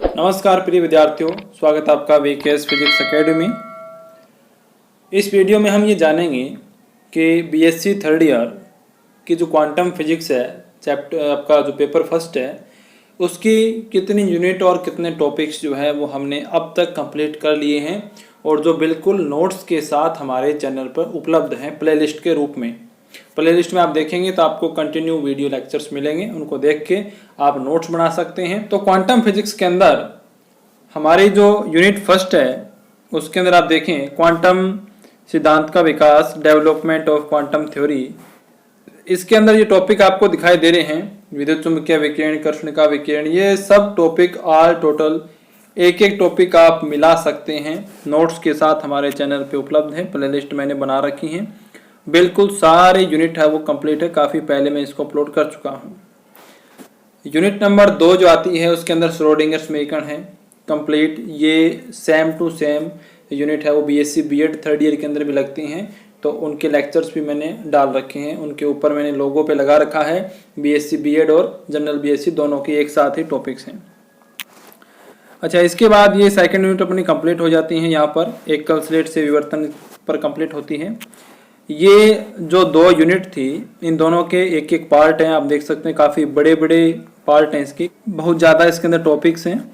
नमस्कार प्रिय विद्यार्थियों, स्वागत है आपका वीकेएस फिजिक्स एकेडमी। इस वीडियो में हम ये जानेंगे कि बीएससी थर्ड ईयर की जो क्वांटम फिजिक्स है चैप्टर, आपका जो पेपर फर्स्ट है, उसकी कितनी यूनिट और कितने टॉपिक्स जो है वो हमने अब तक कंप्लीट कर लिए हैं और जो बिल्कुल नोट्स के साथ हमारे चैनल पर उपलब्ध हैं प्लेलिस्ट के रूप में। प्लेलिस्ट में आप देखेंगे तो आपको कंटिन्यू वीडियो लेक्चर्स मिलेंगे, उनको देख के आप नोट्स बना सकते हैं। तो क्वांटम फिजिक्स के अंदर हमारी जो यूनिट फर्स्ट है उसके अंदर आप देखें क्वांटम सिद्धांत का विकास, डेवलपमेंट ऑफ क्वांटम थ्योरी। इसके अंदर ये टॉपिक आपको दिखाई दे रहे हैं, विद्युत चुम्बकीय विकिरण, कृष्णिका विकिरण, ये सब टॉपिक ऑल टोटल एक एक टॉपिक आप मिला सकते हैं नोट्स के साथ। हमारे चैनल पे उपलब्ध है, प्लेलिस्ट मैंने बना रखी है, बिल्कुल सारे यूनिट है वो कंप्लीट है। काफ़ी पहले मैं इसको अपलोड कर चुका हूँ। यूनिट नंबर 2 जो आती है उसके अंदर श्रोडिंगर समीकरण है कंप्लीट। ये सेम टू सेम यूनिट है, वो बीएससी बीएड थर्ड ईयर के अंदर भी लगती हैं, तो उनके लेक्चर्स भी मैंने डाल रखे हैं। उनके ऊपर मैंने लोगो पे लगा रखा है, बीएससी बीएड और जनरल बीएससी दोनों के एक साथ ही टॉपिक्स हैं। अच्छा, इसके बाद ये सेकंड यूनिट अपनी कंप्लीट हो जाती हैं। यहाँ पर एकल स्लेट से विवर्तन पर कंप्लीट होती है। ये जो 2 यूनिट थी, इन दोनों के एक एक पार्ट हैं, आप देख सकते हैं काफ़ी बड़े बड़े पार्ट हैं इसके, बहुत ज़्यादा इसके अंदर टॉपिक्स हैं।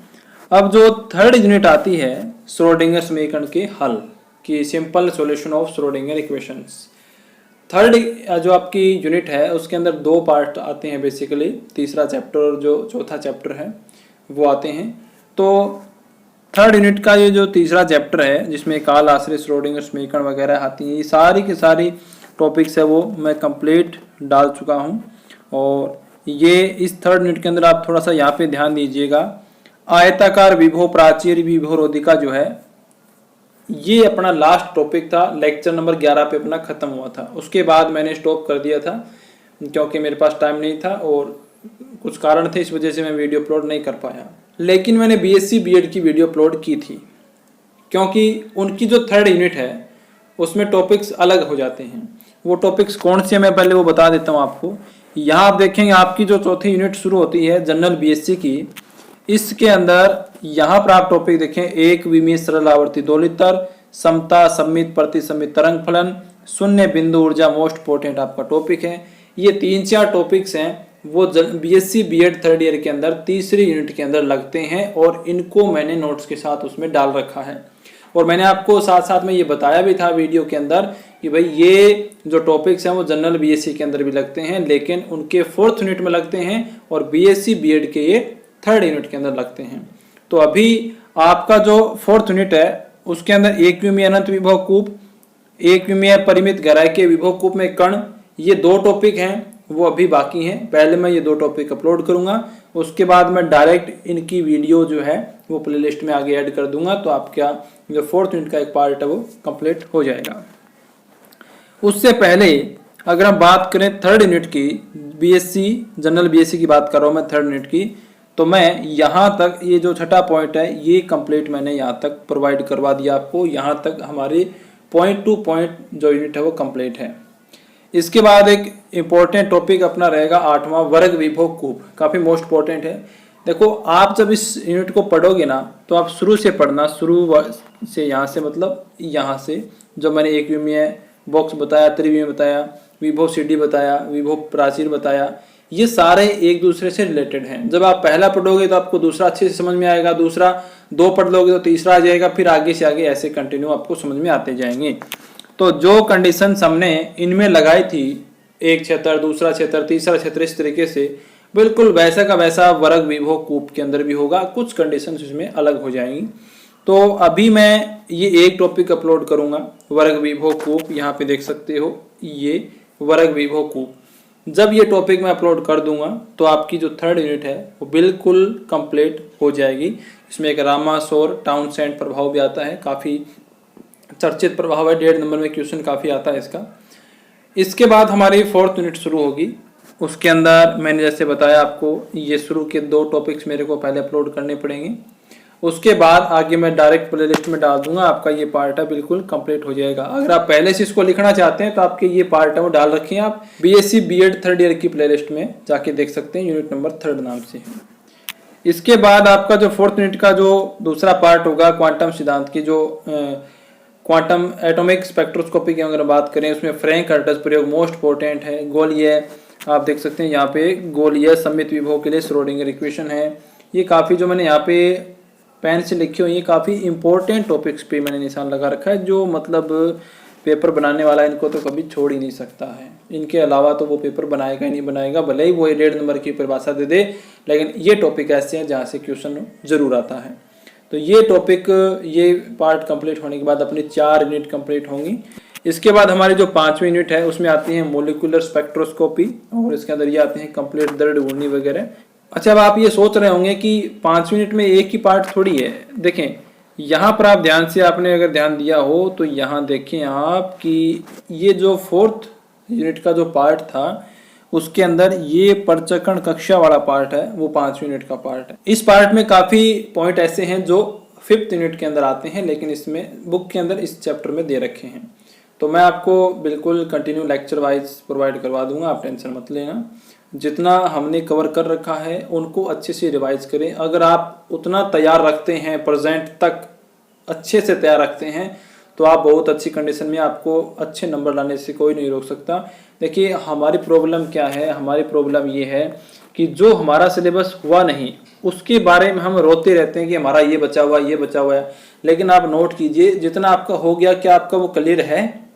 अब जो थर्ड यूनिट आती है श्रोडिंगर समीकरण के हल की, simple solution of Schrodinger equations. Third जो आपकी यूनिट है उसके अंदर 2 पार्ट आते हैं बेसिकली, तीसरा चैप्टर और जो चौथा चैप्टर है वो आते हैं। तो थर्ड यूनिट का ये जो तीसरा चैप्टर है जिसमें काल आश्रित श्रोडिंगर समीकरण वगैरह आती हैं, ये सारी की सारी टॉपिक्स है वो मैं कंप्लीट डाल चुका हूँ। और ये इस थर्ड यूनिट के अंदर आप थोड़ा सा यहाँ पे ध्यान दीजिएगा, आयताकार विभव प्राचीर विभव रोधिका जो है ये अपना लास्ट टॉपिक था, लेक्चर नंबर 11 पे अपना खत्म हुआ था। उसके बाद मैंने स्टॉप कर दिया था क्योंकि मेरे पास टाइम नहीं था और कुछ कारण थे, इस वजह से मैं वीडियो अपलोड नहीं कर पाया। लेकिन मैंने बीएससी बीएड की वीडियो अपलोड की थी क्योंकि उनकी जो थर्ड यूनिट है उसमें टॉपिक्स अलग हो जाते हैं। वो टॉपिक्स कौन से मैं पहले वो बता देता हूँ आपको। यहाँ आप देखेंगे आपकी जो चौथी यूनिट शुरू होती है जनरल बीएससी की, इसके अंदर यहाँ पर आप टॉपिक देखें, एक विमीय सरल आवर्ती दोलितर, समता, सम्मित, प्रतिसम्मित तरंग फलन, शून्य बिंदु ऊर्जा मोस्ट इंपोर्टेंट आपका टॉपिक है। ये 3-4 टॉपिक्स हैं वो बीएससी बीएड थर्ड ईयर के अंदर तीसरी यूनिट के अंदर लगते हैं और इनको मैंने नोट्स के साथ उसमें डाल रखा है। और मैंने आपको साथ साथ में ये बताया भी था वीडियो के अंदर कि भाई ये जो टॉपिक्स हैं वो जनरल बीएससी के अंदर भी लगते हैं, लेकिन उनके 4th यूनिट में लगते हैं और बीएससी बीएड के ये 3rd यूनिट के अंदर लगते हैं। तो अभी आपका जो 4th यूनिट है उसके अंदर एक विमीय अनंत विभव कूप, एक विमीय परिमित गहराई के विभव कूप में कण, ये 2 टॉपिक हैं वो अभी बाकी हैं। पहले मैं ये 2 टॉपिक अपलोड करूंगा, उसके बाद मैं डायरेक्ट इनकी वीडियो जो है वो प्लेलिस्ट में आगे ऐड कर दूंगा, तो आपका जो 4th यूनिट का एक पार्ट है वो कंप्लीट हो जाएगा। उससे पहले अगर हम बात करें 3rd यूनिट की, बीएससी जनरल बीएससी की बात कर रहा हूँ मैं 3rd यूनिट की, तो मैं यहाँ तक ये जो छठा पॉइंट है ये कंप्लीट मैंने यहाँ तक प्रोवाइड करवा दिया आपको। यहाँ तक हमारी पॉइंट टू पॉइंट जो यूनिट है वो कंप्लीट है। इसके बाद एक इम्पोर्टेंट टॉपिक अपना रहेगा 8वां वर्ग विभव कूप, काफ़ी मोस्ट इंपॉर्टेंट है। देखो आप जब इस यूनिट को पढ़ोगे ना तो आप शुरू से पढ़ना, शुरू से यहाँ से मतलब यहाँ से जो मैंने एक विमीय बॉक्स बताया, त्रिविमीय बताया, विभव सीडी बताया, विभव प्राचीर बताया, ये सारे एक दूसरे से रिलेटेड हैं। जब आप पहला पढ़ोगे तो आपको दूसरा अच्छे से समझ में आएगा, दूसरा 2 पढ़ लोगे तो तीसरा आ जाएगा, फिर आगे से आगे ऐसे कंटिन्यू आपको समझ में आते जाएंगे। तो जो कंडीशंस हमने इनमें लगाई थी, एक क्षेत्र, दूसरा क्षेत्र, तीसरा क्षेत्र, इस तरीके से बिल्कुल वैसा का वैसा वर्ग विभव कूप के अंदर भी होगा, कुछ कंडीशंस इसमें अलग हो जाएंगी। तो अभी मैं ये एक टॉपिक अपलोड करूंगा, वर्ग विभव कूप, यहाँ पे देख सकते हो ये वर्ग विभव कूप। जब ये टॉपिक मैं अपलोड कर दूंगा तो आपकी जो 3rd यूनिट है वो बिल्कुल कंप्लीट हो जाएगी। इसमें एक रामासौर टाउनसेंड प्रभाव भी आता है, काफ़ी चर्चित प्रभाव है, 1.5 नंबर में क्वेश्चन काफ़ी आता है इसका। इसके बाद हमारी 4th यूनिट शुरू होगी। उसके अंदर मैंने जैसे बताया आपको, ये शुरू के 2 टॉपिक्स मेरे को पहले अपलोड करने पड़ेंगे, उसके बाद आगे मैं डायरेक्ट प्लेलिस्ट में डाल दूंगा, आपका ये पार्ट है बिल्कुल कंप्लीट हो जाएगा। अगर आप पहले से इसको लिखना चाहते हैं तो आपके ये पार्ट है वो डाल रखे हैं आप बीएससी बीएड 3rd ईयर की प्लेलिस्ट में जाके देख सकते हैं, यूनिट नंबर 3rd नाम से है। इसके बाद आपका जो 4th यूनिट का जो दूसरा पार्ट होगा क्वांटम सिद्धांत की, जो क्वांटम एटॉमिक स्पेक्ट्रोस्कोपी की अगर बात करें, उसमें फ्रैंक हर्ट्ज प्रयोग मोस्ट इंपॉर्टेंट है। गोलीय, आप देख सकते हैं यहाँ पे गोलीय सममित विभव के लिए श्रोडिंगर इक्वेशन है। ये काफ़ी जो मैंने यहाँ पे पेन से लिखी हुई, ये काफ़ी इंपॉर्टेंट टॉपिक्स पे मैंने निशान लगा रखा है, जो मतलब पेपर बनाने वाला इनको तो कभी छोड़ ही नहीं सकता है। इनके अलावा तो वो पेपर बनाएगा ही नहीं बनाएगा, भले ही वो 1.5 नंबर की परिभाषा दे दे, लेकिन ये टॉपिक ऐसे हैं जहाँ से क्वेश्चन जरूर आता है। तो ये टॉपिक, ये पार्ट कंप्लीट होने के बाद अपनी 4 यूनिट कंप्लीट होंगी। इसके बाद हमारी जो 5वीं यूनिट है उसमें आती है मोलिकुलर स्पेक्ट्रोस्कोपी, और इसके अंदर ये आते हैं कंप्लीट दर्द ढूंढनी वगैरह। अच्छा, अब आप ये सोच रहे होंगे कि 5वीं यूनिट में एक ही पार्ट थोड़ी है। देखें यहाँ पर आप ध्यान से, आपने अगर ध्यान दिया हो तो यहाँ देखें आप कि ये जो 4th यूनिट का जो पार्ट था उसके अंदर ये परचक्रण कक्षा वाला पार्ट है, वो 5वीं यूनिट का पार्ट है। इस पार्ट में काफ़ी पॉइंट ऐसे हैं जो 5th यूनिट के अंदर आते हैं, लेकिन इसमें बुक के अंदर इस चैप्टर में दे रखे हैं। तो मैं आपको बिल्कुल कंटिन्यू लेक्चर वाइज प्रोवाइड करवा दूंगा, आप टेंशन मत लेना। जितना हमने कवर कर रखा है उनको अच्छे से रिवाइज करें। अगर आप उतना तैयार रखते हैं, प्रेजेंट तक अच्छे से तैयार रखते हैं, तो आप बहुत अच्छी कंडीशन में, आपको अच्छे नंबर लाने से कोई नहीं रोक सकता। देखिए हमारी प्रॉब्लम क्या है, हमारी प्रॉब्लम ये है कि जो हमारा सिलेबस हुआ नहीं उसके बारे में हम रोते रहते हैं कि हमारा ये बचा हुआ, ये बचा हुआ है। लेकिन आप नोट कीजिए, जितना आपका हो गया क्या आपका वो क्लियर है?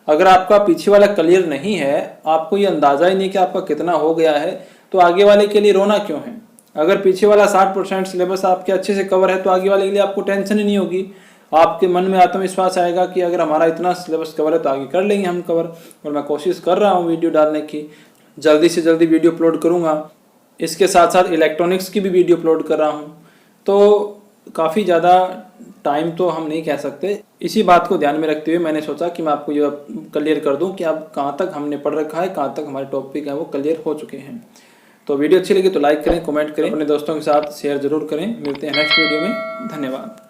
अगर आपका पीछे वाला क्लियर नहीं है, आपको ये अंदाजा ही नहीं कि आपका कितना हो गया है, तो आगे वाले के लिए रोना क्यों है? अगर पीछे वाला 60% सिलेबस आपके अच्छे से कवर है तो आगे वाले के लिए आपको टेंशन ही नहीं होगी। आपके मन में आत्मविश्वास आएगा कि अगर हमारा इतना सिलेबस कवर है तो आगे कर लेंगे हम कवर। और मैं कोशिश कर रहा हूँ वीडियो डालने की, जल्दी से जल्दी वीडियो अपलोड करूँगा। इसके साथ साथ इलेक्ट्रॉनिक्स की भी वीडियो अपलोड कर रहा हूँ, तो काफ़ी ज़्यादा टाइम तो हम नहीं कह सकते। इसी बात को ध्यान में रखते हुए मैंने सोचा कि मैं आपको ये क्लियर कर दूं कि अब कहाँ तक हमने पढ़ रखा है, कहाँ तक हमारे टॉपिक हैं वो क्लियर हो चुके हैं। तो वीडियो अच्छी लगी तो लाइक करें, कमेंट करें, अपने दोस्तों के साथ शेयर जरूर करें। मिलते हैं नेक्स्ट वीडियो में। धन्यवाद।